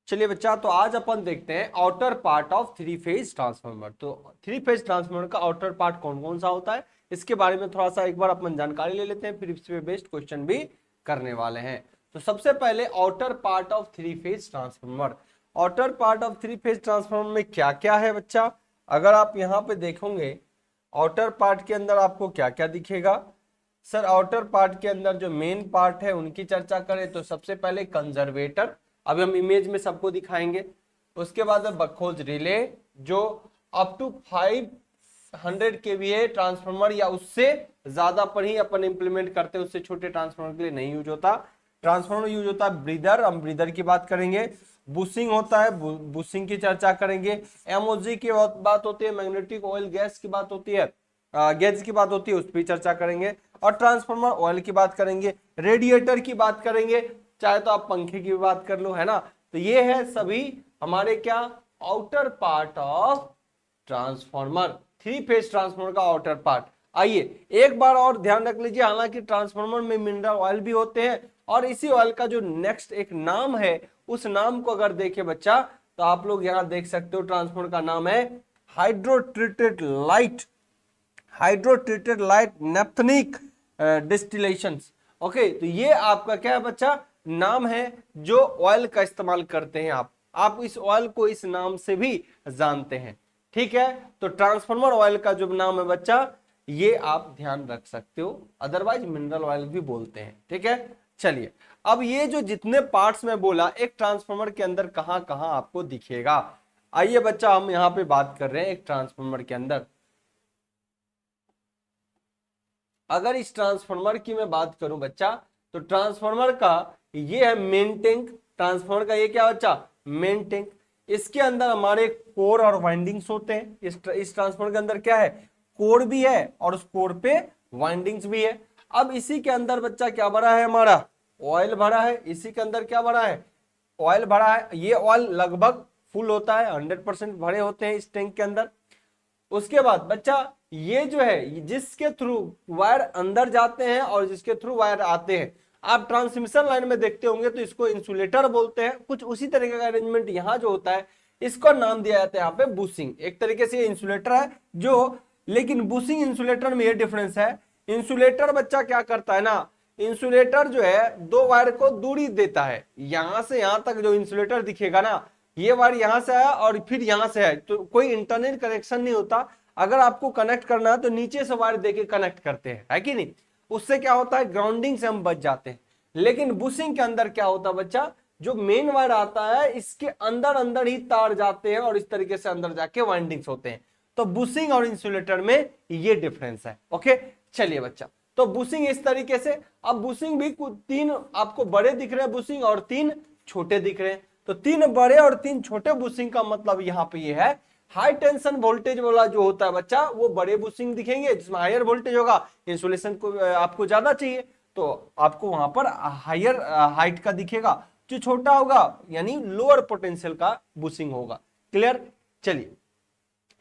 चलिए बच्चा, तो आज अपन देखते हैं outer part of three phase transformer. तो थ्री फेज ट्रांसफार्मर का आउटर पार्ट कौन कौन सा होता है, इसके बारे में थोड़ा सा एक बार अपन जानकारी ले लेते हैं, फिर इस पे बेस्ड क्वेश्चन भी करने वाले हैं। तो सबसे पहले outer part of three phase transformer. Outer part of three phase transformer में क्या क्या है बच्चा, अगर आप यहाँ पे देखोगे आउटर पार्ट के अंदर आपको क्या क्या दिखेगा। सर आउटर पार्ट के अंदर जो मेन पार्ट है उनकी चर्चा करें तो सबसे पहले कंजर्वेटर, अभी हम इमेज में सबको दिखाएंगे। उसके बाद बकहोज रिले जो अप टू 500 केवीए ट्रांसफार्मर या उससे ज्यादा पर ही अपन इंप्लीमेंट करते हैं, उससे छोटे ट्रांसफार्मर के लिए नहीं यूज होता। ट्रांसफार्मर यूज होता है ब्रीदर, हम ब्रीदर की बात करेंगे। बुशिंग होता है, बुशिंग की चर्चा करेंगे। एमओजी की बात होती है, मैग्नेटिक ऑयल गैस की बात होती है, गैस की बात होती है, उस पर चर्चा करेंगे। और ट्रांसफार्मर ऑयल की बात करेंगे, रेडिएटर की बात करेंगे, चाहे तो आप पंखे की भी बात कर लो, है ना। तो ये है सभी हमारे क्या outer part of transformer, three phase transformer का आउटर पार्ट। आइए एक बार और ध्यान रख लीजिए, हालांकि ट्रांसफार्मर में मिनरल ऑयल भी होते हैं और इसी ऑयल का जो नेक्स्ट एक नाम है, उस नाम को अगर देखे बच्चा तो आप लोग यहां देख सकते हो, ट्रांसफार्मर का नाम है हाइड्रोट्रीटेड लाइट, हाइड्रोट्रीटेड लाइट नेफ्थनिक डिस्टिलेशन। ओके, तो ये आपका क्या है बच्चा, नाम है जो ऑयल का इस्तेमाल करते हैं। आप इस ऑयल को इस नाम से भी जानते हैं, ठीक है। तो ट्रांसफार्मर ऑयल का जो नाम है बच्चा, ये आप ध्यान रख सकते हो, अदरवाइज मिनरल ऑयल भी बोलते हैं, ठीक है। चलिए, अब ये जो जितने पार्ट्स में बोला एक ट्रांसफार्मर के अंदर कहां कहां आपको दिखेगा, आइए बच्चा हम यहां पे बात कर रहे हैं एक ट्रांसफार्मर के अंदर। अगर इस ट्रांसफार्मर की मैं बात करूं बच्चा, तो ट्रांसफार्मर का ये है मेन टैंक, ट्रांसफार्मर का ये क्या बच्चा, मेन टैंक। इसके अंदर हमारे कोर और वाइंडिंग्स होते हैं। इस ट्रांसफार्मर के अंदर क्या है, कोर भी है और उस कोर पे वाइंडिंग्स भी है। अब इसी के अंदर बच्चा क्या भरा है, हमारा ऑयल भरा है। इसी के अंदर क्या भरा है, ऑयल भरा है। ये ऑयल लगभग फुल होता है, 100% भरे होते हैं इस टैंक के अंदर। उसके बाद बच्चा ये जो है, जिसके थ्रू वायर अंदर जाते हैं और जिसके थ्रू वायर आते हैं, आप ट्रांसमिशन लाइन में देखते होंगे तो इसको इंसुलेटर बोलते हैं। कुछ उसी तरीके का अरेंजमेंट यहाँ जो होता है, इसको नाम दिया जाता है यहाँ पे बुशिंग। एक तरीके से इंसुलेटर है जो, लेकिन बुशिंग इंसुलेटर में ये डिफरेंस है। इंसुलेटर बच्चा क्या करता है ना, इंसुलेटर जो है दो वायर को दूरी देता है, यहां से यहां तक जो इंसुलेटर दिखेगा ना, ये वायर यहां से आया और फिर यहां से आया, तो कोई इंटरनेट कनेक्शन नहीं होता। अगर आपको कनेक्ट करना है तो नीचे से वायर देके कनेक्ट करते हैं, है कि नहीं। उससे क्या होता है, ग्राउंडिंग से हम बच जाते हैं। लेकिन बुशिंग के अंदर क्या होता है बच्चा, जो मेन वायर आता है इसके अंदर अंदर ही तार जाते हैं और इस तरीके से अंदर जाके वाइंडिंग्स होते हैं। तो बुशिंग और इंसुलेटर में ये डिफरेंस है। ओके, चलिए बच्चा, तो बुशिंग इस तरीके से। अब बुशिंग भी तीन आपको बड़े दिख रहे हैं बुशिंग और तीन छोटे दिख रहे हैं। तो तीन बड़े और तीन छोटे बुशिंग का मतलब यहाँ पे ये है, हाई टेंशन वोल्टेज वाला जो होता है बच्चा, वो बड़े बुशिंग दिखेंगे जिसमें हायर वोल्टेज होगा, इंसुलेशन को आपको ज्यादा चाहिए तो आपको वहां पर हायर हाइट का दिखेगा। जो छोटा होगा यानी लोअर पोटेंशियल का बुशिंग होगा। क्लियर। चलिए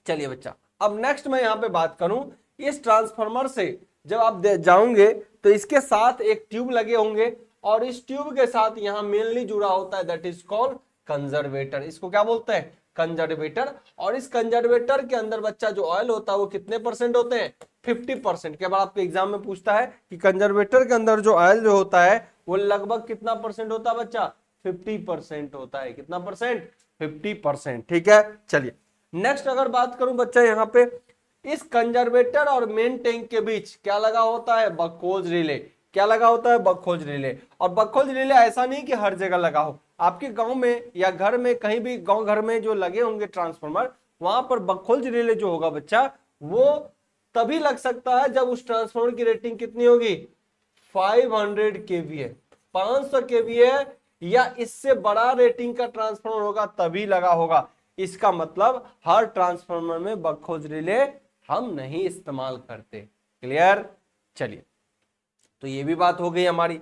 चलिए बच्चा, अब नेक्स्ट मैं यहाँ पे बात करूं, इस ट्रांसफार्मर से जब आप जाओगे तो इसके साथ एक ट्यूब लगे होंगे और इस ट्यूब के साथ यहाँ मेनली जुड़ा होता है, दैट इज कॉल्ड कंजर्वेटर। इसको क्या बोलते हैं, कंजर्वेटर। और इस कंजर्वेटर के अंदर बच्चा जो ऑयल होता है वो कितने परसेंट होते हैं, 50%। के बाद आपके एग्जाम में पूछता है कि कंजर्वेटर के अंदर जो ऑयल जो होता है वो लगभग कितना परसेंट होता है बच्चा, 50% होता है। कितना परसेंट, 50%। ठीक है। चलिए नेक्स्ट अगर बात करूं बच्चा, यहाँ पे इस कंजर्वेटर और मेन टैंक के बीच क्या लगा होता है, बकहोज रिले। क्या लगा होता है, बकहोज रिले। और बकहोज रिले ऐसा नहीं कि हर जगह लगा हो, आपके गांव में या घर में कहीं भी गांव घर में जो लगे होंगे ट्रांसफार्मर, वहां पर बकहोज रिले जो होगा बच्चा, वो तभी लग सकता है जब उस ट्रांसफार्मर की रेटिंग कितनी होगी, 500 केवीए, 500 केवीए या इससे बड़ा रेटिंग का ट्रांसफार्मर होगा तभी लगा होगा। इसका मतलब हर ट्रांसफार्मर में बकहोज रिले हम नहीं इस्तेमाल करते। क्लियर। चलिए, तो ये भी बात हो गई हमारी।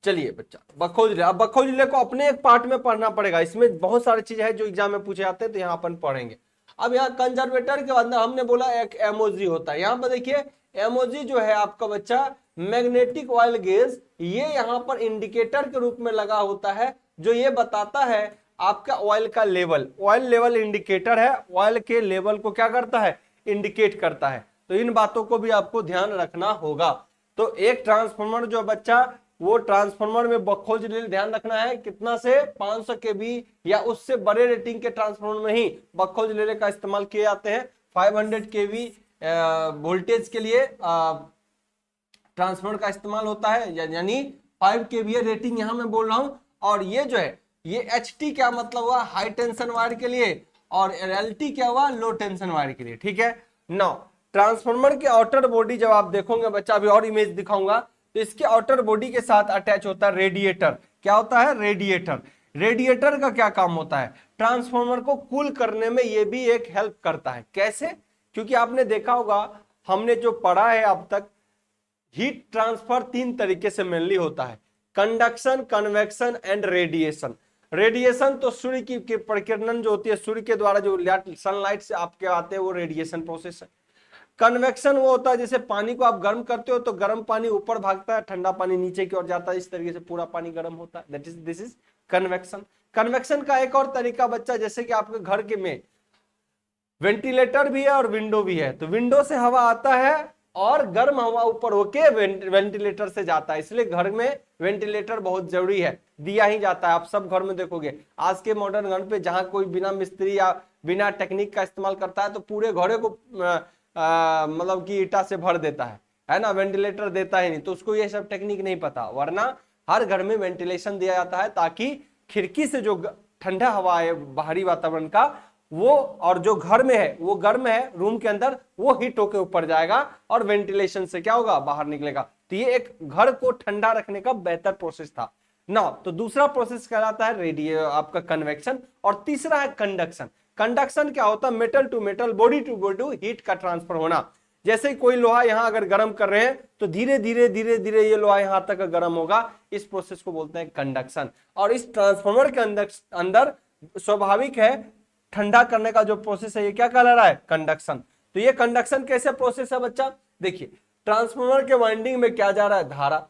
चलिए बच्चा, बकहोज रिले, अब बकहोज रिले को अपने एक पार्ट में पढ़ना पड़ेगा, इसमें बहुत सारी चीजें हैं जो एग्जाम में पूछे जाते हैं, तो यहाँ अपन पढ़ेंगे। अब यहाँ कंजर्वेटर के अंदर हमने बोला एक एमओजी होता है। यहाँ पर देखिए एमओजी जो है आपका बच्चा, मैग्नेटिक ऑयल गेज, ये यहाँ पर इंडिकेटर के रूप में लगा होता है जो ये बताता है आपका ऑयल का लेवल, ऑयल लेवल इंडिकेटर है, ऑयल के लेवल को क्या करता है, इंडिकेट करता है। तो इन बातों को भी आपको ध्यान रखना होगा। तो एक ट्रांसफार्मर जो बच्चा, वो ट्रांसफार्मर में बखोज रिले ध्यान रखना है कितना से 500 केवी या उससे बड़े रेटिंग के ट्रांसफार्मर में ही बखोज रिले का इस्तेमाल किए जाते हैं। 500 केवी वोल्टेज के लिए ट्रांसफार्मर का इस्तेमाल होता है, यानी 5 केवीए रेटिंग यहां मैं बोल रहा हूं। और ये जो है ये HT क्या मतलब हुआ, हाई टेंशन वायर के लिए, और LT क्या हुआ, लो टेंशन वायर के लिए। ठीक है। नाउ ट्रांसफार्मर के आउटर बॉडी जब आप देखोगे बच्चा, अभी और इमेज दिखाऊंगा, तो इसके आउटर बॉडी के साथ अटैच होता है रेडिएटर। क्या होता है, रेडिएटर। रेडिएटर का क्या काम होता है, ट्रांसफार्मर को कूल करने में ये भी एक हेल्प करता है। कैसे, क्योंकि आपने देखा होगा, हमने जो पढ़ा है अब तक, हीट ट्रांसफर 3 तरीके से मेनली होता है, conduction, convection and radiation. Radiation तो सूर्य की प्रकिरण जो होती है, सूर्य के द्वारा जो सनलाइट से आपके आते हैं, वो रेडिएशन प्रोसेस है। कन्वेक्शन वो होता है जैसे पानी को आप गर्म करते हो तो गर्म पानी ऊपर भागता है, ठंडा पानी नीचे की ओर जाता है, इस तरीके से पूरा पानी गर्म होता है, दिस इज कन्वेक्शन। कन्वेक्शन का एक और तरीका बच्चा, जैसे कि आपके घर के में वेंटिलेटर भी है और विंडो भी है, तो विंडो से हवा आता है और गर्म हवा ऊपर होके वेंटिलेटर से जाता है, इसलिए घर में वेंटिलेटर बहुत जरूरी है, दिया ही जाता है। आप सब घर में देखोगे आज के मॉडर्न घर पे, जहां कोई बिना मिस्त्री या बिना टेक्निक का इस्तेमाल करता है, तो पूरे घरे को मतलब कि ईटा से भर देता है ना, वेंटिलेटर देता ही नहीं, तो उसको ये सब टेक्निक नहीं पता। वरना हर घर में वेंटिलेशन दिया जाता है, ताकि खिड़की से जो ठंडा हवा है बाहरी वातावरण का, वो और जो घर में है वो गर्म है रूम के अंदर, वो हीट होके ऊपर जाएगा और वेंटिलेशन से क्या होगा, बाहर निकलेगा। तो ये एक घर को ठंडा रखने का बेहतर प्रोसेस था ना। तो दूसरा प्रोसेस कहलाता है आपका कन्वेक्शन, और तीसरा है कंडक्शन। कंडक्शन क्या होता है, metal to metal, body to body heat का ट्रांसफर होना। जैसे कोई लोहा यहां अगर गर्म कर रहे हैं, तो धीरे धीरे धीरे धीरे ये लोहा यहां तक गर्म होगा, इस प्रोसेस को बोलते हैं कंडक्शन। और इस ट्रांसफार्मर के अंदर स्वाभाविक है ठंडा करने का जो प्रोसेस है, ये क्या कहला रहा है, कंडक्शन। तो ये कंडक्शन कैसे प्रोसेस है बच्चा, देखिए ट्रांसफार्मर के वाइंडिंग में क्या जा रहा है, धारा।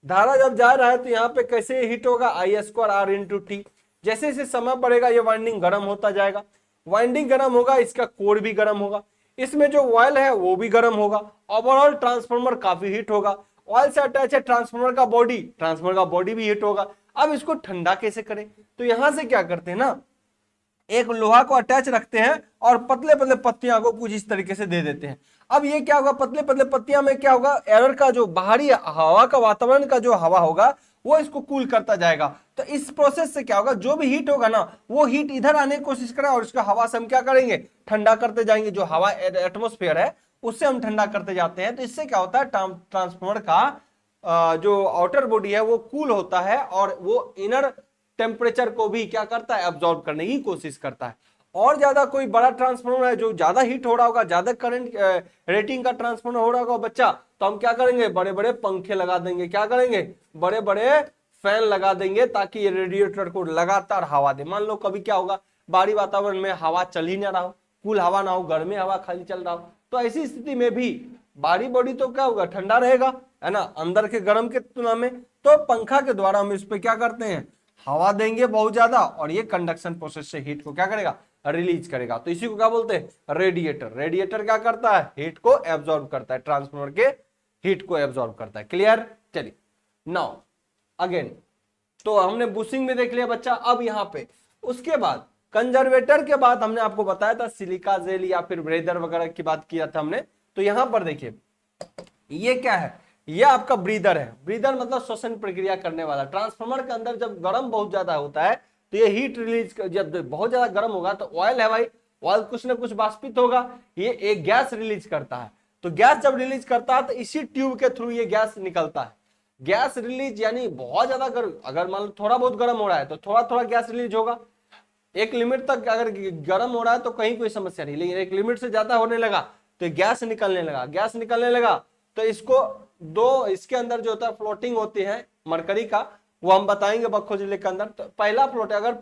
धारा जब जा रहा है तो यहाँ पे कैसे हीट होगा, I²R×T। जैसे जैसे समय बढ़ेगा ये वाइंडिंग गर्म होता जाएगा, वाइंडिंग गर्म होगा, इसका कोर भी गर्म होगा, इसमें जो ऑयल है वो भी गर्म होगा, ओवरऑल ट्रांसफार्मर काफी हीट होगा। ऑयल से अटैच है ट्रांसफार्मर का बॉडी, ट्रांसफार्मर का बॉडी भी हीट होगा। अब इसको ठंडा कैसे करें, तो यहां से क्या करते हैं ना, एक लोहा को अटैच रखते हैं और पतले पतले पत्तियां को कुछ इस तरीके से दे देते हैं। अब ये क्या होगा, पतले पतले पत्तियां में क्या होगा, एयर का जो बाहरी हवा का वातावरण का जो हवा होगा वो इसको कूल करता जाएगा। तो इस प्रोसेस से क्या होगा, जो भी हीट होगा ना, वो हीट इधर आने की कोशिश करें और इसका हवा से हम क्या करेंगे, ठंडा करते जाएंगे। जो हवा एटमोस्फेयर है उससे हम ठंडा करते जाते हैं। तो इससे क्या होता है, ट्रांसफार्मर का जो आउटर बॉडी है वो कूल होता है और वो इनर टेम्परेचर को भी क्या करता है, अब्सॉर्ब करने की कोशिश करता है। और ज्यादा कोई बड़ा ट्रांसफार्मर है जो ज्यादा हीट हो रहा होगा, ज्यादा करंट रेटिंग का ट्रांसफार्मर हो रहा होगा बच्चा, तो हम क्या करेंगे, बड़े बड़े पंखे लगा देंगे, क्या करेंगे, बड़े बड़े फैन लगा देंगे, ताकि ये रेडिएटर को लगातार हवा दे। मान लो कभी क्या होगा, बाहरी वातावरण में हवा चल ही ना रहा हो, कूल हवा ना हो, गर्मी हवा खाली चल रहा हो, तो ऐसी स्थिति में भी बाहरी बॉडी तो क्या होगा, ठंडा रहेगा, है ना, अंदर के गर्म के तुलना में। तो पंखा के द्वारा हम इस पे क्या करते हैं, हवा देंगे बहुत ज्यादा, और ये कंडक्शन प्रोसेस से हीट को क्या करेगा, रिलीज करेगा। तो इसी को क्या बोलते हैं, रेडिएटर। रेडिएटर क्या करता है, हीट को एब्जॉर्ब करता है, ट्रांसफार्मर के हीट को एब्जॉर्ब करता है। क्लियर, चलिए नाउ अगेन, तो हमने बुशिंग में देख लिया बच्चा। अब यहाँ पे उसके बाद कंजर्वेटर के बाद हमने आपको बताया था सिलिका जेल या फिर ब्रेदर वगैरह की बात किया था हमने। तो यहां पर देखिए ये क्या है, ये आपका ब्रीदर है। ब्रीदर मतलब श्वसन प्रक्रिया करने वाला। ट्रांसफार्मर के अंदर जब गर्म बहुत ज्यादा होता है तो ये हीट रिलीज, जब बहुत ज्यादा गर्म होगा तो ऑयल है भाई, ऑयल कुछ ना कुछ वाष्पित होगा, ये एक गैस रिलीज करता है। तो गैस जब रिलीज करता है तो इसी ट्यूब के थ्रू ये गैस निकलता है। गैस रिलीज यानी बहुत ज्यादा गर्म, अगर मान लो थोड़ा बहुत गर्म हो रहा है तो थोड़ा थोड़ा गैस रिलीज होगा। एक लिमिट तक अगर गर्म हो रहा है तो कहीं कोई समस्या नहीं, लेकिन एक लिमिट से ज्यादा होने लगा तो गैस निकलने लगा। गैस निकलने लगा तो इसको दो, इसके अंदर जो होता है फ्लोटिंग होती है मरकरी का, वो हम बताएंगे बखो जिले के अंदर। तो पहला फ्लोट, अगर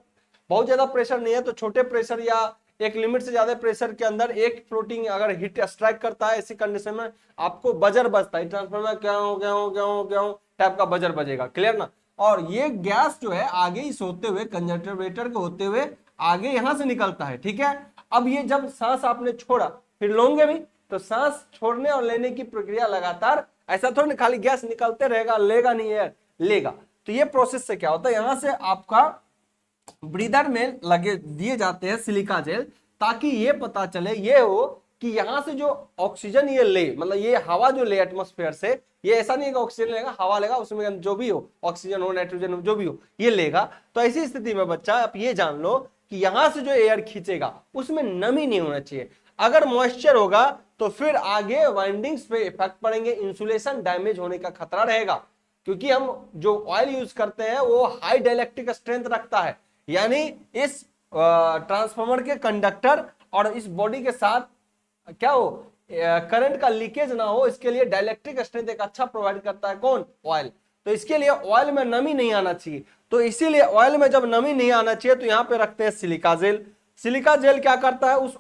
बहुत ज्यादा प्रेशर नहीं है तो छोटे प्रेशर या एक लिमिट से ज्यादा प्रेशर के अंदर एक फ्लोटिंग अगर हिट स्ट्राइक करता है, ऐसी कंडीशन में आपको बजर बजता है, ट्रांसफार्मर क्या हो टाइप का बजर बजेगा। क्लियर ना। और ये गैस जो है आगे इस होते हुए कंजर्वेटर के होते हुए आगे यहां से निकलता है, ठीक है। अब ये जब सांस आपने छोड़ा फिर लोगे भी, तो सांस छोड़ने और लेने की प्रक्रिया लगातार, ऐसा थोड़ी खाली गैस निकलते रहेगा, लेगा नहीं एयर, लेगा। तो ये प्रोसेस से क्या होता है, यहां से आपका ब्रीदर में लगे दिए जाते हैं सिलिका जेल, ताकि ये पता चले, ये हो कि यहां से जो ऑक्सीजन ये ले, मतलब ये हवा जो ले एटमॉस्फेयर से, ये ऐसा नहीं है कि ऑक्सीजन लेगा, हवा लेगा, उसमें जो भी हो, ऑक्सीजन हो, नाइट्रोजन हो, जो भी हो, ये लेगा। तो ऐसी स्थिति में बच्चा आप ये जान लो कि यहां से जो एयर खींचेगा उसमें नमी नहीं होना चाहिए। अगर मॉइस्चर होगा तो फिर आगे वाइंडिंग्स पे इफेक्ट पड़ेंगे, इंसुलेशन डैमेज होने का खतरा रहेगा, क्योंकि हम जो ऑयल यूज करते हैं वो हाई डाइलेक्ट्रिक स्ट्रेंथ रखता है, यानी इस ट्रांसफार्मर के कंडक्टर और इस बॉडी के साथ क्या हो, करंट का लीकेज ना हो, इसके लिए डाइलेक्ट्रिक स्ट्रेंथ एक अच्छा प्रोवाइड करता है कौन, ऑयल। तो इसके लिए ऑयल में नमी नहीं आना चाहिए, तो इसीलिए ऑयल में जब नमी नहीं आना चाहिए तो यहां पे रखते हैं सिलिका जेल। सिलिका जेल क्या करता है, उस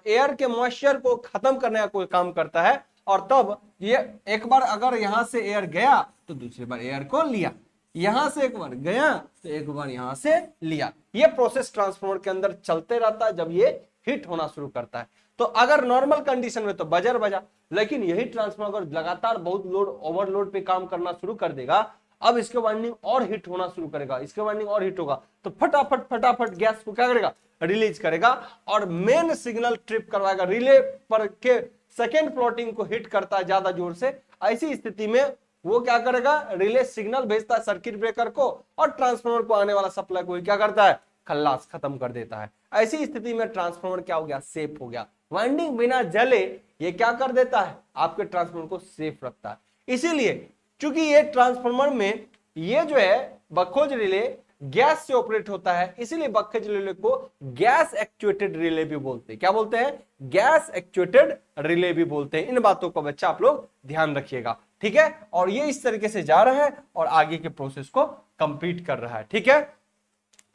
एयर के मॉइस्चर को खत्म करने का कोई काम करता है, और तब ये एक बार अगर यहां से एयर गया तो दूसरी बार एयर को लिया, यहां से एक बार गया तो एक बार यहां से लिया। ये प्रोसेस ट्रांसफार्मर के अंदर चलते रहता है जब ये हिट होना शुरू करता है। तो अगर नॉर्मल कंडीशन में तो बजर बजा, लेकिन यही ट्रांसफार्मर लगातार बहुत लोड, ओवरलोड पे काम करना शुरू कर देगा, अब इसके वाइंडिंग और हिट होना शुरू करेगा, इसके वाइंडिंग और हिट होगा, तो फटाफट फटाफट गैस को क्या करेगा, रिलीज करेगा और मेन सिग्नल ट्रिप करवाएगा, रिले पर के सेकेंड फ्लोटिंग को हिट करता है ज्यादा जोर से। ऐसी स्थिति में वो क्या करेगा, रिले सिग्नल भेजता है सर्किट ब्रेकर को, और ट्रांसफार्मर को आने वाला सप्लाई को क्या करता है, खल्लास, खत्म कर देता है। ऐसी स्थिति में ट्रांसफार्मर क्या हो गया, सेफ हो गया। वाइंडिंग बिना जले ये क्या कर देता है, आपके ट्रांसफार्मर को सेफ रखता है। इसीलिए चूंकि ये ट्रांसफार्मर में ये जो है बखोज रिले गैस से ऑपरेट होता है, इसीलिए बखोज रिले को गैस एक्चुएटेड रिले भी बोलते हैं। क्या बोलते हैं, गैस एक्चुएटेड रिले भी बोलते हैं। इन बातों को बच्चा आप लोग ध्यान रखिएगा, ठीक है। और ये इस तरीके से जा रहा है और आगे के प्रोसेस को कंप्लीट कर रहा है, ठीक है।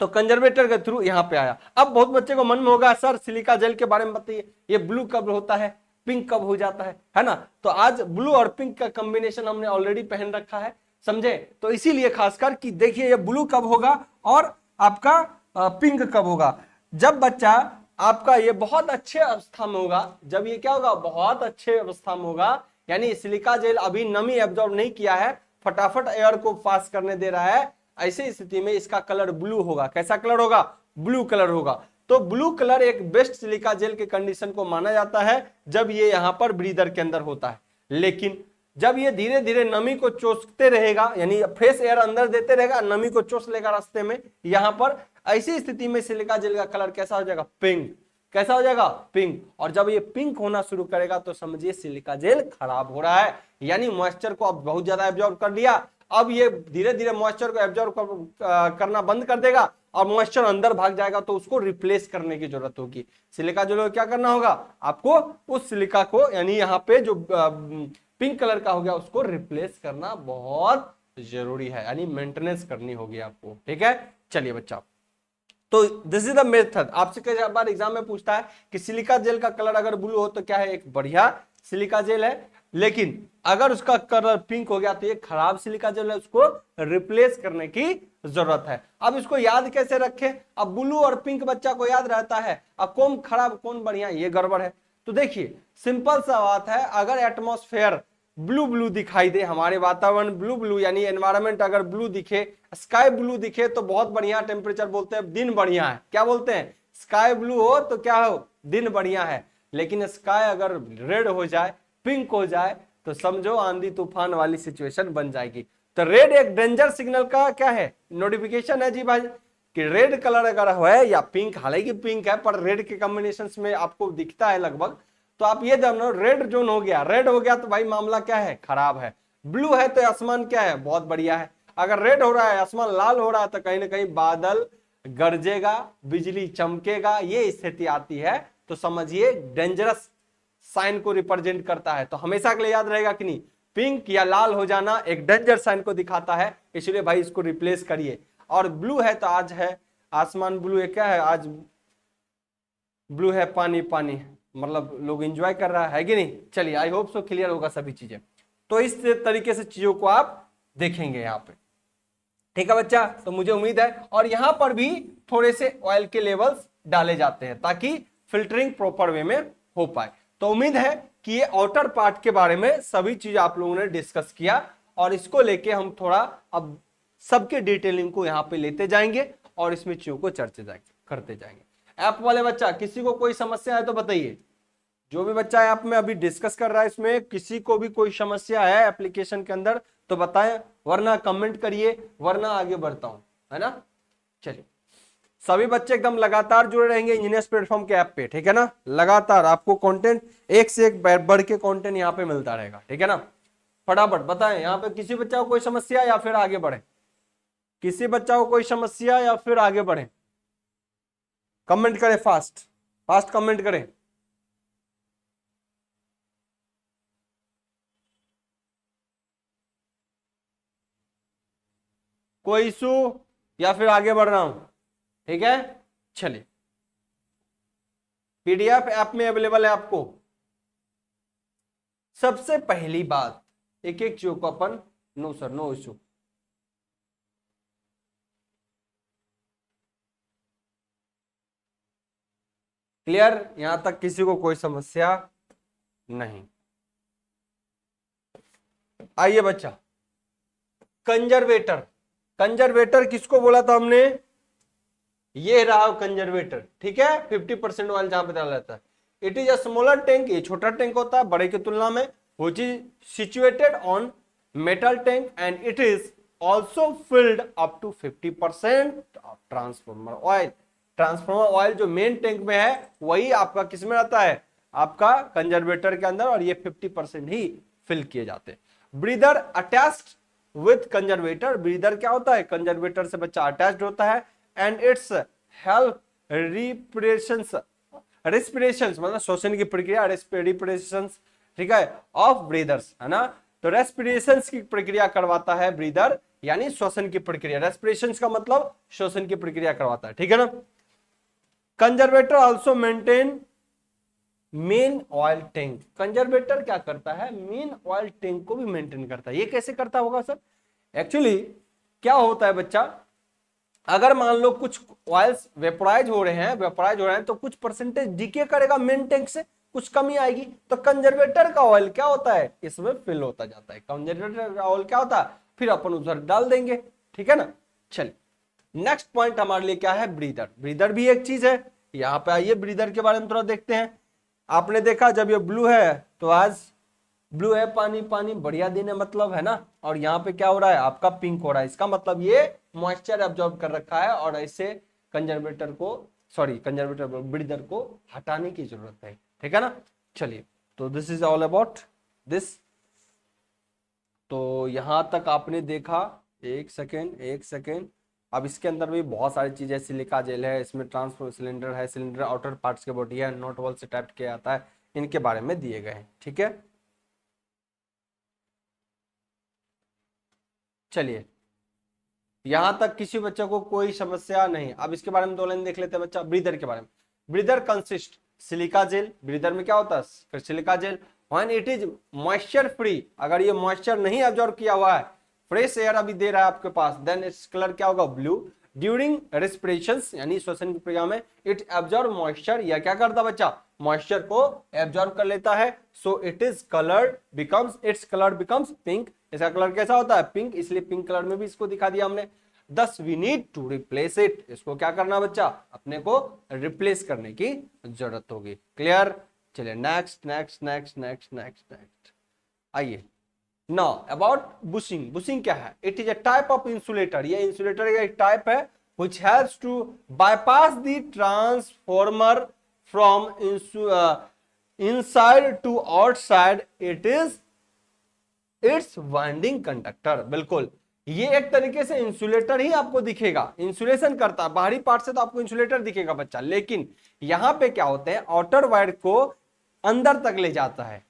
तो कंजर्वेटर के थ्रू यहां पे आया। अब बहुत बच्चे को मन में होगा, सर सिलिका जेल के बारे में बताइए, ये ब्लू कब होता है, पिंक कब हो जाता है ना। तो आज ब्लू और पिंक का कॉम्बिनेशन हमने ऑलरेडी पहन रखा है, समझे। तो इसीलिए खासकर कि देखिए ये ब्लू कब होगा और आपका पिंक कब होगा, जब बच्चा आपका ये बहुत अच्छे अवस्था में होगा, जब ये क्या होगा, बहुत अच्छे अवस्था में होगा, यानी सिलिका जेल अभी नमी एब्जॉर्ब नहीं किया है, फटाफट एयर को पास करने दे रहा है, ऐसी स्थिति में इसका कलर ब्लू होगा। कैसा कलर होगा, ब्लू कलर होगा। तो ब्लू कलर एक बेस्ट सिलिका जेल के कंडीशन को माना जाता है जब ये यहां पर ब्रीदर के अंदर होता है। लेकिन जब ये धीरे धीरे नमी को चूसते रहेगा, यानी फ्रेश एयर अंदर देते रहेगा, नमी को चूस लेगा रास्ते में यहां पर, ऐसी स्थिति में सिलिका जेल का कलर कैसा हो जाएगा, पिंक। कैसा हो जाएगा, पिंक। और जब ये पिंक होना शुरू करेगा तो समझिए सिलिका जेल खराब हो रहा है, यानी मॉइस्चर को अब बहुत ज्यादा एब्जॉर्ब कर लिया, अब ये धीरे धीरे मॉइस्चर को एब्जॉर्ब करना बंद कर देगा और मॉइस्चर अंदर भाग जाएगा, तो उसको रिप्लेस करने की जरूरत होगी। सिलिका जेल क्या करना होगा आपको, उस सिलिका को, यानी यहाँ पे जो पिंक कलर का हो गया उसको रिप्लेस करना बहुत जरूरी है, यानी मेंटेनेंस करनी होगी आपको, ठीक है। चलिए बच्चा, तो दिस इज द मेथड। आपसे कई बार एग्जाम में पूछता है कि सिलिका जेल का कलर अगर ब्लू हो तो क्या है, एक बढ़िया सिलिका जेल है, लेकिन अगर उसका कलर पिंक हो गया तो ये खराब सिलिका जेल है, उसको रिप्लेस करने की जरूरत है। अब इसको याद कैसे रखें, अब ब्लू और पिंक बच्चा को याद रहता है, अब कौन खराब कौन बढ़िया, ये गड़बड़ है। तो देखिए सिंपल सा बात है, अगर एटमॉस्फेयर ब्लू ब्लू दिखाई दे, हमारे वातावरण ब्लू ब्लू यानी एनवायरमेंट अगर ब्लू दिखे, स्काई ब्लू दिखे तो बहुत बढ़िया टेम्परेचर बोलते हैं, दिन बढ़िया है। क्या बोलते हैं, स्काई ब्लू हो तो क्या हो, दिन बढ़िया है। लेकिन स्काई अगर रेड हो जाए, पिंक हो जाए, तो समझो आंधी तूफान वाली सिचुएशन बन जाएगी। तो रेड एक डेंजर सिग्नल का क्या है, नोटिफिकेशन है जी भाई, कि रेड कलर अगर है या पिंक, हालांकि पिंक है पर रेड के कॉम्बिनेशन में आपको दिखता है लगभग, तो आप ये जानो रेड जोन हो गया, रेड हो गया तो भाई मामला क्या है, खराब है। ब्लू है तो आसमान क्या है, बहुत बढ़िया है। अगर रेड हो रहा है, आसमान लाल हो रहा है, तो कहीं ना कहीं बादल गरजेगा, बिजली चमकेगा, ये स्थिति आती है तो समझिए डेंजरस साइन को रिप्रेजेंट करता है। तो हमेशा के लिए याद रहेगा कि नहीं, पिंक या लाल हो जाना एक डेंजर साइन को दिखाता है, इसलिए भाई इसको रिप्लेस करिए। और ब्लू है तो आज है आसमान ब्लू है, क्या है आज ब्लू है, पानी पानी, मतलब लोग एंजॉय कर रहा है कि नहीं। चलिए आई होप सो क्लियर होगा सभी चीजें। तो इस तरीके से चीजों को आप देखेंगे यहाँ पे। ठीक है बच्चा, तो मुझे उम्मीद है। और यहां पर भी थोड़े से ऑयल के लेवल्स डाले जाते हैं ताकि फिल्टरिंग प्रॉपर वे में हो पाए। तो उम्मीद है कि ये आउटर पार्ट के बारे में सभी चीज आप लोगों ने डिस्कस किया, और इसको लेके हम थोड़ा अब सबके डिटेलिंग को यहाँ पे लेते जाएंगे और इसमें चीजों को करते जाएंगे। ऐप वाले बच्चा किसी को कोई समस्या है तो बताइए। जो भी बच्चा ऐप में अभी डिस्कस कर रहा है, इसमें किसी को भी कोई समस्या है एप्लीकेशन के अंदर तो बताएं, वरना कमेंट करिए, वरना आगे बढ़ता हूं, है ना। चलिए, सभी बच्चे एकदम लगातार जुड़े रहेंगे इंजीनियर्स प्लेटफॉर्म के ऐप पे, ठीक है ना। लगातार आपको कंटेंट एक से एक बढ़ के कंटेंट यहाँ पे मिलता रहेगा, ठीक है ना। फटाफट बताएं यहाँ पे किसी बच्चा को कोई समस्या या फिर आगे बढ़े, किसी बच्चा को कोई समस्या या फिर आगे बढ़े। कमेंट करें, फास्ट फास्ट कमेंट करें। कोई इशू या फिर आगे बढ़ रहा हूं, ठीक है। चलिए, पीडीएफ ऐप में अवेलेबल है आपको। सबसे पहली बात, एक एक चीज को अपन, no sir no issue, clear, यहां तक किसी को कोई समस्या नहीं। आइए बच्चा, कंजर्वेटर, कंजर्वेटर किसको बोला था हमने, ये रहा कंजर्वेटर, ठीक है। 50% ऑयल जहां पे डाला जाता है। It is a smaller tank, ये छोटा टैंक होता है बड़े की तुलना में, which is situated on metal tank and it is also filled up to 50% of transformer oil. Transformer oil जो मेन टैंक में है वही आपका किस में रहता है, आपका कंजर्वेटर के अंदर, और ये 50% ही फिल किए जाते हैं। Breather attached with conservator, breather क्या होता है, कंजर्वेटर से बच्चा अटैच्ड होता है, एंड इट्स हेल्प रेस्पिरेशन मतलब श्वसन की प्रक्रिया, रेस्पिरेशन, ठीक है, ऑफ ब्रीदर्स, है ना। तो रेस्पिरेशन की प्रक्रिया करवाता है ब्रीदर, यानी श्वसन की प्रक्रिया, रेस्पिरेशन का मतलब श्वसन की प्रक्रिया करवाता है, ठीक है ना। Conservator also maintain men oil tank, conservator क्या करता है, मेन ऑयल टैंक को भी मेंटेन करता है। ये कैसे करता होगा सर, एक्चुअली क्या होता है बच्चा, अगर मान लो कुछ ऑयल्स वेपोराइज हो रहे हैं तो कुछ परसेंटेज डीके करेगा मेन टैंक से, कुछ कमी आएगी, तो कंजर्वेटर का ऑयल क्या होता है, इसमें फिल होता जाता है। कंजर्वेटर का ऑयल क्या होता है, फिर अपन उधर डाल देंगे, ठीक है ना। चलिए, नेक्स्ट पॉइंट हमारे लिए क्या है, ब्रीदर। ब्रीदर भी एक चीज है, यहां पे आइए ब्रीदर के बारे में थोड़ा देखते हैं। आपने देखा जब ये ब्लू है तो आज ब्लू है, पानी पानी बढ़िया दिन है मतलब, है ना। और यहाँ पे क्या हो रहा है, आपका पिंक हो रहा है, इसका मतलब ये मॉइस्चर एब्जॉर्ब कर रखा है और ऐसे कंजर्वेटर को, सॉरी कंजर्वेटर ब्रीदर को हटाने की जरूरत है, ठीक है ना। चलिए, तो this is all about this. तो यहां तक आपने देखा, एक सेकेंड, अब इसके अंदर भी बहुत सारी चीजें, सिलिका जेल है, इसमें ट्रांसफर सिलेंडर है, सिलेंडर आउटर पार्ट्स के बॉडी है, नॉट वॉल से टैप किया जाता है, इनके बारे में दिए गए हैं, ठीक है। चलिए, यहां तक किसी बच्चे को कोई समस्या नहीं। अब इसके बारे में दो लाइन देख लेते हैं बच्चा, ब्रीदर के बारे में। Breather consist silica gel, breather में क्या होता है, फिर silica gel, when it is moisture free, अगर ये मॉइस्चर नहीं एब्जॉर्ब किया हुआ है, फ्रेश एयर अभी दे रहा है आपके पास, देन इट्स कलर क्या होगा, ब्लू। ड्यूरिंग रेस्पिरेशन यानी श्वसन की प्रक्रिया में इट एब्जॉर्ब मॉइस्चर, या क्या करता बच्चा, मॉइस्चर को एब्जॉर्ब कर लेता है, so it is colour becomes, its colour becomes pink. इसका कलर कैसा होता है, पिंक, इसलिए पिंक कलर में भी इसको दिखा दिया हमने। Thus we need to replace it, इसको क्या करना बच्चा, अपने को रिप्लेस करने की जरूरत होगी, क्लियर। चलिए next next next next next next आइए। नाउ अबाउट बुशिंग, बुशिंग क्या है, it is a type of insulator, ये इंसुलेटर का एक टाइप है which helps to bypass the transformer from inside to outside, it is its winding conductor। बिल्कुल, ये एक तरीके से इंसुलेटर ही आपको दिखेगा, इंसुलेशन करता है, बाहरी पार्ट से तो आपको इंसुलेटर दिखेगा बच्चा, लेकिन यहां पे क्या होते हैं, आउटर वायर को अंदर तक ले जाता है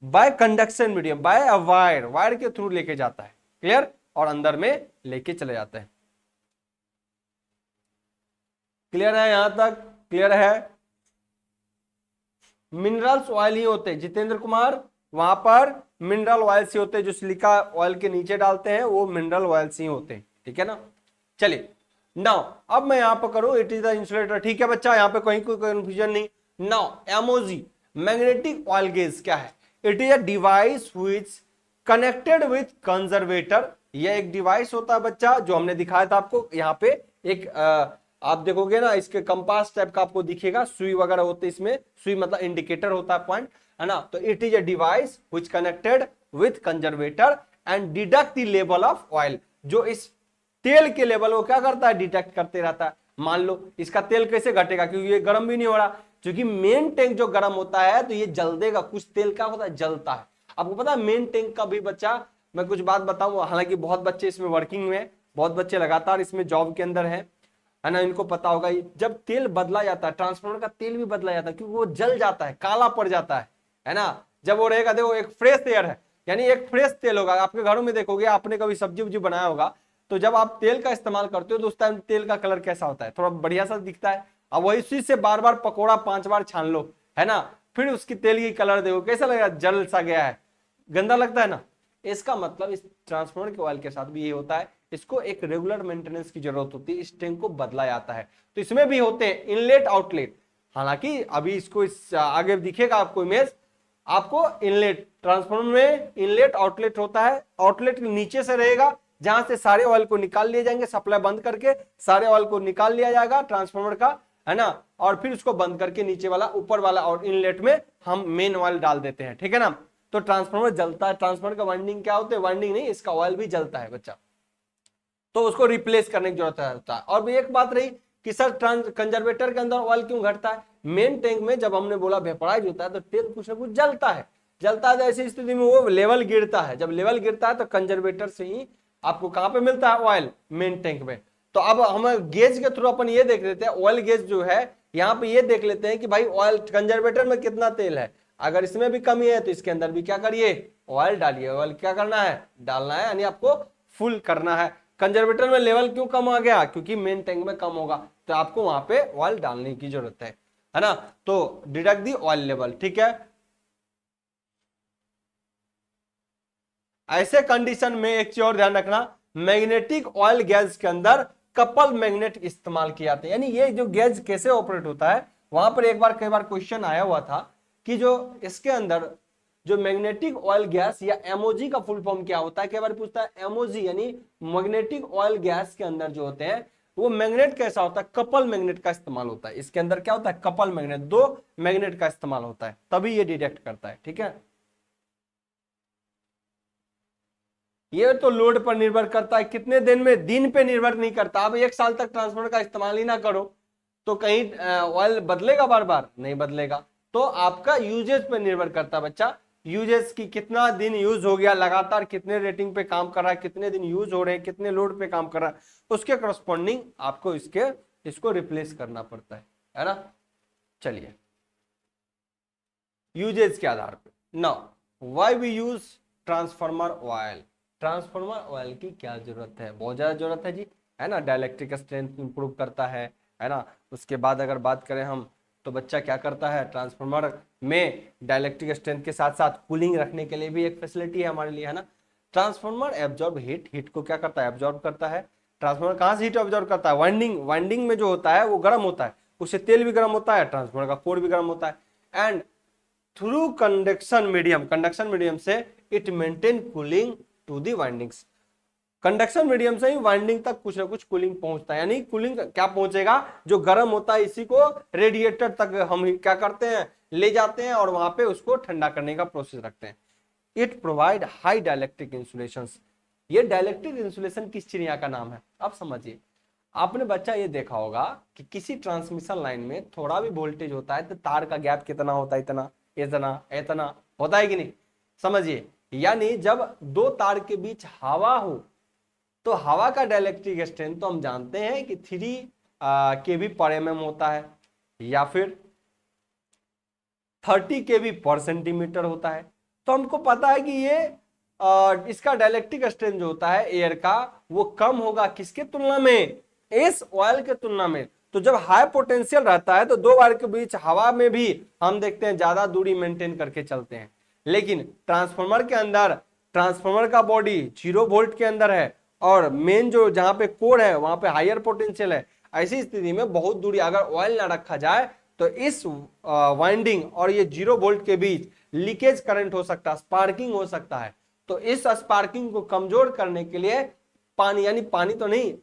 by conduction medium, by a wire, wire के थ्रू लेके जाता है, क्लियर, और अंदर में लेके चले जाते हैं। क्लियर है, यहां तक क्लियर है। मिनरल्स ऑयल ही होते हैं जितेंद्र कुमार, वहां पर मिनरल ऑयल से होते हैं, जो सिलिका ऑयल के नीचे डालते हैं वो मिनरल ऑयल से ही होते हैं, ठीक है ना। चलिए नाउ अब मैं यहां पर करूं इट इज द इंसुलेटर, ठीक है बच्चा, यहां पे कहीं कोई कंफ्यूजन नहीं। Now MOG magnetic oil gauge क्या है? It is a device which connected with conservator. यह एक डिवाइस होता है बच्चा जो हमने दिखाया था आपको, यहाँ पे एक आप देखोगे ना इसके कंपास टाइप का आपको दिखेगा, सुई वगैरह होते हैं इसमें, सुई मतलब इंडिकेटर होता है पॉइंट, है ना। तो it is a device which connected with conservator and deduct the level of oil. जो इस तेल के लेवल को क्या करता है? डिटेक्ट करते रहता है। मान लो इसका तेल कैसे घटेगा, क्योंकि ये गर्म भी नहीं हो रहा, क्योंकि मेन टैंक जो गर्म होता है तो ये जल देगा, कुछ तेल क्या होता है? जलता है। आपको पता है मेन टैंक का भी बच्चा, मैं कुछ बात बताऊं, हालांकि बहुत बच्चे इसमें वर्किंग में, बहुत बच्चे लगातार इसमें जॉब के अंदर है ना, इनको पता होगा। जब तेल बदला जाता है, ट्रांसफार्मर का तेल भी बदला जाता है, क्योंकि वो जल जाता है, काला पड़ जाता है ना। जब वो रहेगा, देखो एक फ्रेश एयर है, यानी एक फ्रेश तेल होगा। आपके घरों में देखोगे, आपने कभी सब्जी उब्जी बनाया होगा, तो जब आप तेल का इस्तेमाल करते हो तो उस टाइम तेल का कलर कैसा होता है? थोड़ा बढ़िया सा दिखता है। अब वही चीज से बार बार पकोड़ा 5 बार छान लो, है ना, फिर उसकी तेल की कलर देखो कैसा लगेगा? जल सा गया है, गंदा लगता है ना। इसका मतलब इस ट्रांसफार्मर के ऑयल के साथ भी ये होता है, इसको एक रेगुलर मेंटेनेंस की जरूरत होती है, इस टैंक को बदला जाता है। तो इसमें भी होते हैं इनलेट आउटलेट, हालांकि अभी इसको इस आगे दिखेगा आपको इमेज, आपको इनलेट, ट्रांसफार्मर में इनलेट आउटलेट होता है। आउटलेट नीचे से रहेगा, जहां से सारे ऑयल को निकाल लिए जाएंगे, सप्लाई बंद करके सारे ऑयल को निकाल लिया जाएगा ट्रांसफार्मर का, है ना, और फिर उसको बंद करके नीचे वाला, ऊपर वाला और इनलेट में हम मेन ऑयल डाल देते हैं, ठीक है ना। तो ट्रांसफार्मर जलता है, ट्रांसफार्मर का वाइंडिंग क्या होता है? वाइंडिंग नहीं, इसका ऑयल भी जलता है बच्चा, तो उसको रिप्लेस करने की जरूरत होता है। और भी एक बात रही कि सर कंजर्वेटर के अंदर ऑयल क्यों घटता है? मेन टैंक में जब हमने बोला वेपराइज होता है तो तेल कुछ ना कुछ जलता है, जलता है, तो ऐसी स्थिति में वो लेवल गिरता है। जब लेवल गिरता है तो कंजर्वेटर से ही आपको कहां पे मिलता है? ऑयल, मेन टैंक में। तो अब हम गेज के थ्रू अपन ये देख लेते हैं, ऑयल गेज जो है यहाँ पे ये देख लेते हैं कि भाई ऑयल कंजर्वेटर में कितना तेल है। अगर इसमें भी कमी है तो इसके अंदर भी क्या करिए? ऑयल डालिए। ऑयल क्या करना है? डालना है, यानी आपको फुल करना है। कंजर्वेटर में लेवल क्यों कम आ गया? क्योंकि मेन टैंक में कम होगा, तो आपको वहां पे ऑयल डालने की जरूरत है ना। तो डिडक्ट दी ऑयल लेवल, ठीक है। ऐसे कंडीशन में एक चीज और ध्यान रखना, मैग्नेटिक ऑयल गैस के अंदर कपल मैग्नेट इस्तेमाल किए जाते हैं। यानी ये जो गैस कैसे ऑपरेट होता है, वहां पर एक बार कई बार क्वेश्चन आया हुआ था कि जो इसके अंदर जो मैग्नेटिक ऑयल गैस या एमओजी का फुल फॉर्म क्या होता है, कई बार पूछता है। एमओजी यानी मैग्नेटिक ऑयल गैस के अंदर जो होते हैं वो मैग्नेट कैसा होता है? कपल मैग्नेट का इस्तेमाल होता है। इसके अंदर क्या होता है? कपल मैग्नेट, दो मैग्नेट का इस्तेमाल होता है, तभी ये डिटेक्ट करता है, ठीक है। ये तो लोड पर निर्भर करता है, कितने दिन में, दिन पे निर्भर नहीं करता। अब 1 साल तक ट्रांसफार्मर का इस्तेमाल ही ना करो तो कहीं ऑयल बदलेगा? बार बार नहीं बदलेगा। तो आपका यूजेज पे निर्भर करता है बच्चा, यूजेज की कितना दिन यूज हो गया, लगातार कितने रेटिंग पे काम कर रहा है, कितने दिन यूज हो रहे हैं, कितने लोड पे काम कर रहा है, उसके करस्पॉन्डिंग आपको इसको रिप्लेस करना पड़ता है ना। चलिए, यूजेज के आधार पे now why we use transformer oil. Transformer oil की क्या जरूरत है? बहुत ज्यादा जरूरत है जी, है ना। डाइलेक्ट्रिक स्ट्रेंथ इंप्रूव करता है ना। उसके बाद अगर बात करें हम, तो बच्चा क्या करता है? ट्रांसफार्मर में डाइलेक्ट्रिक स्ट्रेंथ के साथ साथ कूलिंग रखने के लिए भी एक फैसिलिटी है हमारे लिए, है ना। ट्रांसफार्मर एब्जॉर्ब हीट, हीट को क्या करता है? एब्जॉर्ब करता है। ट्रांसफार्मर कहां से हीट एब्जॉर्ब करता है? वाइंडिंग, वाइंडिंग में जो होता है वो गर्म होता है, उससे तेल भी गर्म होता है, ट्रांसफार्मर का कोर भी गर्म होता है। And through conduction medium, conduction medium से it maintain cooling to the windings. Conduction medium से ही वाइंडिंग तक कुछ ना कुछ कूलिंग पहुंचता है। यानी कूलिंग क्या पहुंचेगा? जो गर्म होता है इसी को रेडिएटर तक हम क्या करते हैं? ले जाते हैं और वहां पे उसको ठंडा करने का प्रोसेस रखते हैं। It provide high dielectric insulation. ये डाइलेक्ट्रिक इंसुलेशन किस चिड़िया का नाम है? आप समझिए, आपने बच्चा ये देखा होगा कि किसी ट्रांसमिशन लाइन में थोड़ा भी वोल्टेज होता है तो तार का गैप कितना होता है? इतना, इतना, इतना होता है कि नहीं? समझिए, यानी जब दो तार के बीच हवा हो तो हवा का डाइलेक्ट्रिक स्ट्रेंथ तो हम जानते हैं कि 3 kV/mm होता है, या फिर 30 kV/cm होता है। तो हमको पता है कि ये इसका डाइलेक्ट्रिक स्ट्रेंथ जो होता है एयर का, वो कम होगा किसके तुलना में? इस ऑयल के तुलना में। तो जब हाई पोटेंशियल रहता है तो दो वायर के बीच हवा में भी हम देखते हैं ज्यादा दूरी मेंटेन करके चलते हैं। लेकिन ट्रांसफार्मर के अंदर, ट्रांसफार्मर का बॉडी 0 वोल्ट के अंदर है और मेन जो जहां पे कोर है वहां पे हायर पोटेंशियल है, ऐसी स्थिति में बहुत दूरी अगर ऑयल ना रखा जाए तो इस वाइंडिंग और ये 0 वोल्ट के बीच लीकेज करंट हो सकता है, स्पार्किंग हो सकता है। तो इस स्पार्किंग को कमजोर करने के लिए पानी, यानी पानी तो नहीं,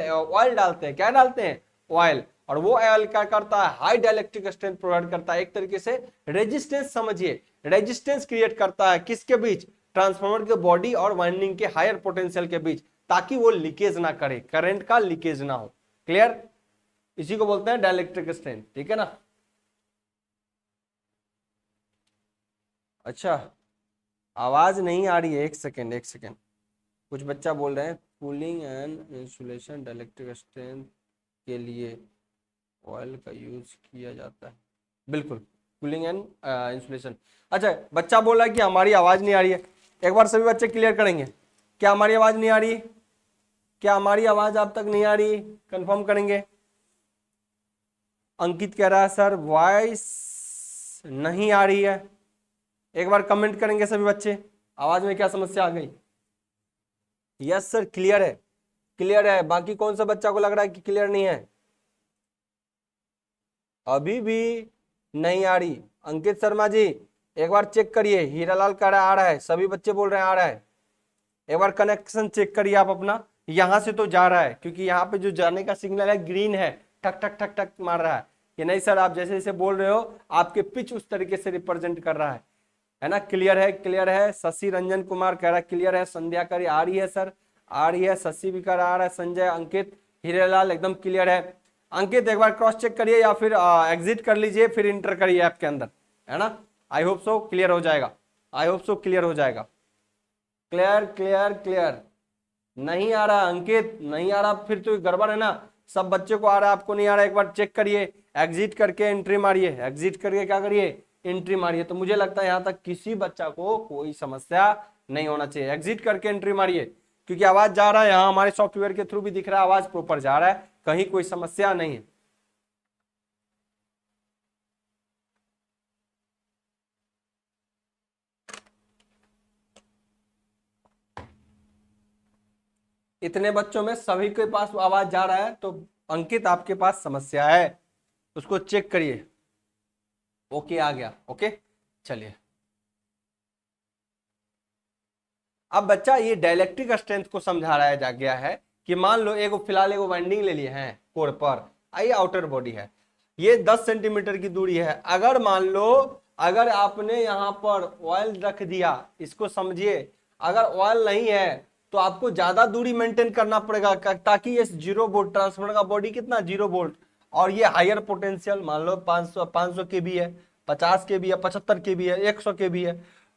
ऑयल डालते हैं। क्या डालते हैं? ऑयल। और वो ऑयल क्या करता है? हाई डाइलेक्ट्रिक स्ट्रेंथ प्रोवाइड करता है, एक तरीके से रेजिस्टेंस, समझिए रेजिस्टेंस क्रिएट करता है किसके बीच? ट्रांसफार्मर के बॉडी और वाइंडिंग के हायर पोटेंशियल के बीच, ताकि वो लीकेज ना करे, करंट का लीकेज ना हो। क्लियर? इसी को बोलते हैं डाइलेक्ट्रिक स्ट्रेंथ, ठीक है ना। अच्छा, आवाज नहीं आ रही है, एक सेकेंड एक सेकेंड। कुछ बच्चा बोल रहे हैं cooling and insulation dielectric strength के लिए ऑयल का यूज किया जाता है। बिल्कुल, कूलिंग एंड इंसुलेशन। अच्छा, बच्चा बोल रहा है कि हमारी आवाज नहीं आ रही है। एक बार सभी बच्चे क्लियर करेंगे, क्या हमारी आवाज नहीं आ रही? क्या हमारी आवाज आप तक नहीं आ रही? कंफर्म करेंगे। अंकित कह रहा है सर वॉइस नहीं आ रही है। एक बार कमेंट करेंगे सभी बच्चे, आवाज में क्या समस्या आ गई? यस सर, क्लियर है, क्लियर है। बाकी कौन सा बच्चा को लग रहा है कि क्लियर नहीं है? अभी भी नहीं आ रही? अंकित शर्मा जी एक बार चेक करिए, हीरालाल कह रहा है आ रहा है, सभी बच्चे बोल रहे हैं आ रहा है। एक बार कनेक्शन चेक करिए आप अपना, यहां से तो जा रहा है क्योंकि यहाँ पे जो जाने का सिग्नल है ग्रीन है, ठक ठक ठक ठक मार रहा है। ये नहीं सर, आप जैसे जैसे बोल रहे हो आपके पिच उस तरीके से रिप्रेजेंट कर रहा है ना। क्लियर है, क्लियर है। शशि रंजन कुमार कह रहा है क्लियर है। संध्या करी आ रही है सर, आ रही है। शशि भी कर आ रहा है। संजय, अंकित, हीरेलाल एकदम क्लियर है। अंकित एक बार क्रॉस चेक करिए या फिर एग्जिट कर लीजिए, फिर इंटर करिए ऐप के अंदर, है ना। आई होप सो क्लियर हो जाएगा, आई होप सो क्लियर हो जाएगा। Clear clear clear. नहीं आ रहा अंकित, नहीं आ रहा, फिर तो गड़बड़ है ना। सब बच्चे को आ रहा है, आपको नहीं आ रहा, एक बार चेक करिए, एग्जिट करके एंट्री मारिए, एग्जिट करके क्या करिए? एंट्री मारिए। तो मुझे लगता है यहां तक किसी बच्चा को कोई समस्या नहीं होना चाहिए। एग्जिट करके एंट्री मारिए, क्योंकि आवाज जा रहा है, यहाँ हमारे सॉफ्टवेयर के थ्रू भी दिख रहा है आवाज प्रॉपर जा रहा है, कहीं कोई समस्या नहीं है। इतने बच्चों में सभी के पास आवाज जा रहा है, तो अंकित आपके पास समस्या है, उसको चेक करिए। ओके आ गया, ओके चलिए। अब बच्चा ये डाइलेक्ट्रिक स्ट्रेंथ को समझा रहा जा गया है कि मान लो एक फिलहाल एक वाइंडिंग ले लिए हैं कोर पर, आई आउटर बॉडी है, ये 10 सेंटीमीटर की दूरी है। अगर मान लो अगर आपने यहां पर ऑयल रख दिया, इसको समझिए, अगर ऑयल नहीं है तो आपको ज्यादा दूरी मेंटेन करना पड़ेगा, ताकि ये 0 वोल्ट ट्रांसफार्मर का बॉडी कितना 0 वोल्ट, और ये हायर पोटेंशियल मान लो 500 के भी है, 50 के भी है, 75 के भी है, 100 के भी है।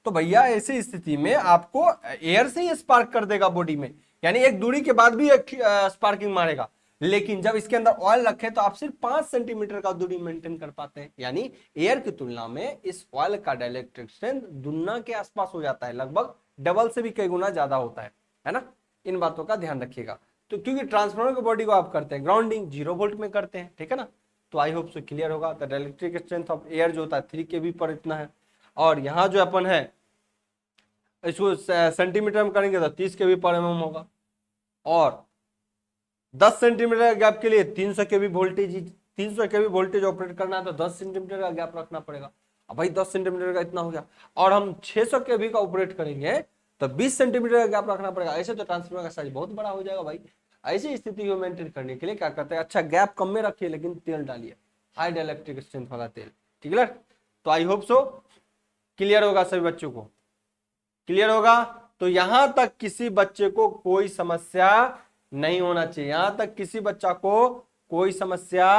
तो भैया ऐसी स्थिति में आपको एयर से ही स्पार्क कर देगा बॉडी में, यानी एक दूरी के बाद भी एक स्पार्किंग मारेगा। लेकिन जब इसके अंदर ऑयल रखे तो आप सिर्फ 5 सेंटीमीटर का दूरी मेंटेन कर पाते हैं, यानी एयर की तुलना में इस ऑयल का डाइलेक्ट्रिक स्ट्रेंथ दुनिया के आसपास हो जाता है, लगभग डबल से भी कई गुना ज्यादा होता है ना। इन बातों का ध्यान रखिएगा। तो क्योंकि ट्रांसफार्मर की बॉडी को आप करते हैं ग्राउंडिंग 0 वोल्ट में करते हैं, ठीक है ना। तो आई होप सो क्लियर होगा। तो डाइलेक्ट्रिक स्ट्रेंथ ऑफ एयर जो होता है 3 kV पर इतना है, और यहाँ जो अपन है इसको सेंटीमीटर में करेंगे तो 30 kV पर mm होगा, और 10 सेंटीमीटर गैप के लिए 300 kV voltage, 300 kV voltage operate करना है तो 10 सेंटीमीटर का गैप रखना पड़ेगा। अब भाई 10 सेंटीमीटर का इतना हो गया, और हम 600 kV का ऑपरेट करेंगे तो 20 सेंटीमीटर का गैप रखना पड़ेगा। ऐसे तो ट्रांसफार्मर का साइज बहुत बड़ा हो जाएगा भाई। ऐसी स्थिति को मेंटेन करने के लिए क्या करते हैं, अच्छा गैप कम में रखिए लेकिन तेल डालिए, हाई डाइलेक्ट्रिक स्ट्रेंथ वाला तेल, ठीक है। तो आई होप सो क्लियर होगा सभी बच्चों को, क्लियर होगा। तो यहां तक किसी बच्चे को कोई समस्या नहीं होना चाहिए, यहां तक किसी बच्चा को कोई समस्या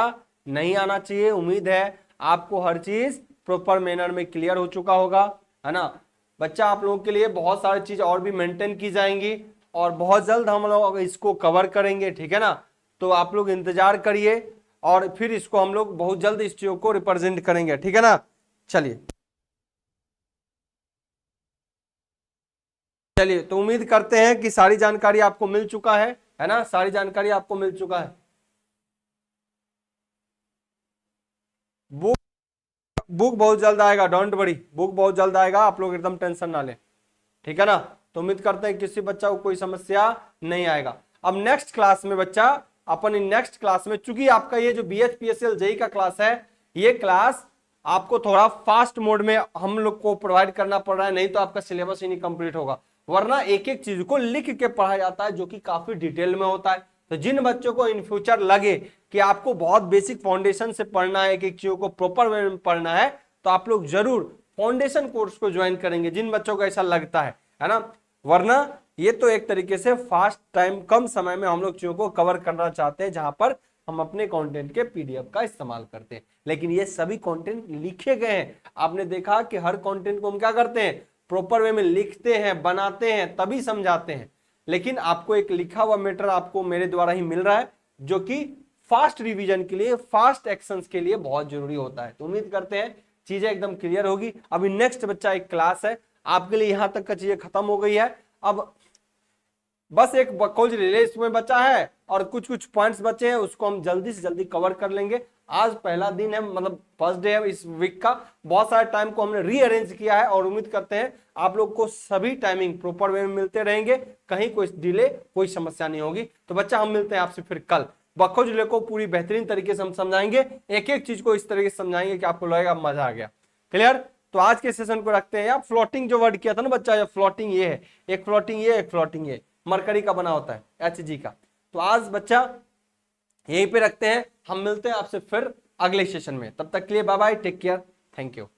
नहीं आना चाहिए। उम्मीद है आपको हर चीज प्रॉपर मैनर में क्लियर हो चुका होगा, है ना। बच्चा आप लोगों के लिए बहुत सारी चीज और भी मेंटेन की जाएंगी, और बहुत जल्द हम लोग इसको कवर करेंगे, ठीक है ना। तो आप लोग इंतजार करिए, और फिर इसको हम लोग बहुत जल्द इस चीज को रिप्रेजेंट करेंगे, ठीक है ना। चलिए चलिए, तो उम्मीद करते हैं कि सारी जानकारी आपको मिल चुका है ना, सारी जानकारी आपको मिल चुका है। बुक बुक बहुत जल्द आएगा, डोंट वरी, बुक बहुत जल्द आएगा, आप लोग एकदम टेंशन ना लें, ठीक है ना। तो उम्मीद करते हैं किसी बच्चा को कोई समस्या नहीं आएगा। अब नेक्स्ट क्लास में बच्चा अपन नेक्स्ट क्लास में, चूंकि आपका ये जो BHPSL जेई का क्लास है, ये क्लास आपको थोड़ा फास्ट मोड में हम लोग को प्रोवाइड करना पड़ रहा है, नहीं तो आपका सिलेबस ही नहीं कंप्लीट होगा। वरना एक एक चीज को लिख के पढ़ाया जाता है जो कि काफी डिटेल में होता है। तो जिन बच्चों को इन फ्यूचर लगे कि आपको बहुत बेसिक फाउंडेशन से पढ़ना है, एक एक चीजों को प्रॉपर वे में पढ़ना है, तो आप लोग जरूर फाउंडेशन कोर्स को ज्वाइन करेंगे, जिन बच्चों को ऐसा लगता है ना। वरना ये तो एक तरीके से फास्ट टाइम, कम समय में हम लोग चीजों को कवर करना चाहते हैं, जहां पर हम अपने कंटेंट के PDF का इस्तेमाल करते हैं। लेकिन ये सभी कंटेंट लिखे गए हैं। आपने देखा कि हर कंटेंट को हम क्या करते हैं, प्रॉपर वे में लिखते हैं, बनाते हैं, तभी समझाते हैं। लेकिन आपको एक लिखा हुआ मैटर आपको मेरे द्वारा ही मिल रहा है, जो कि फास्ट रिवीजन के लिए, फास्ट एक्शंस के लिए बहुत जरूरी होता है। तो उम्मीद करते हैं चीजें एकदम क्लियर होगी। अभी नेक्स्ट बच्चा एक क्लास है आपके लिए, यहां तक का चीजें खत्म हो गई है। अब बस एक कुछ रिलेस में बचा है और कुछ कुछ पॉइंट्स बचे हैं, उसको हम जल्दी से जल्दी कवर कर लेंगे। आज पहला दिन है, मतलब फर्स्ट डे है इस वीक का। बहुत सारे टाइम को हमने रीअरेंज किया है और उम्मीद करते हैं आप लोग को सभी टाइमिंग प्रॉपर वे में मिलते रहेंगे, कहीं कोई डिले, कोई समस्या नहीं होगी। तो बच्चा हम मिलते हैं आपसे फिर कल। बखो जिले को पूरी बेहतरीन तरीके से हम समझाएंगे, एक एक चीज को इस तरीके से समझाएंगे कि आपको लगेगा मजा आ गया। क्लियर? तो आज के सेशन को रखते हैं। आप फ्लोटिंग जो वर्ड किया था ना बच्चा, ये फ्लोटिंग ये है, एक फ्लोटिंग ये, एक फ्लोटिंग ये, मरकरी का बना होता है, HG का। तो आज बच्चा यहीं पे रखते हैं, हम मिलते हैं आपसे फिर अगले सेशन में। तब तक के लिए bye bye, take care, thank you.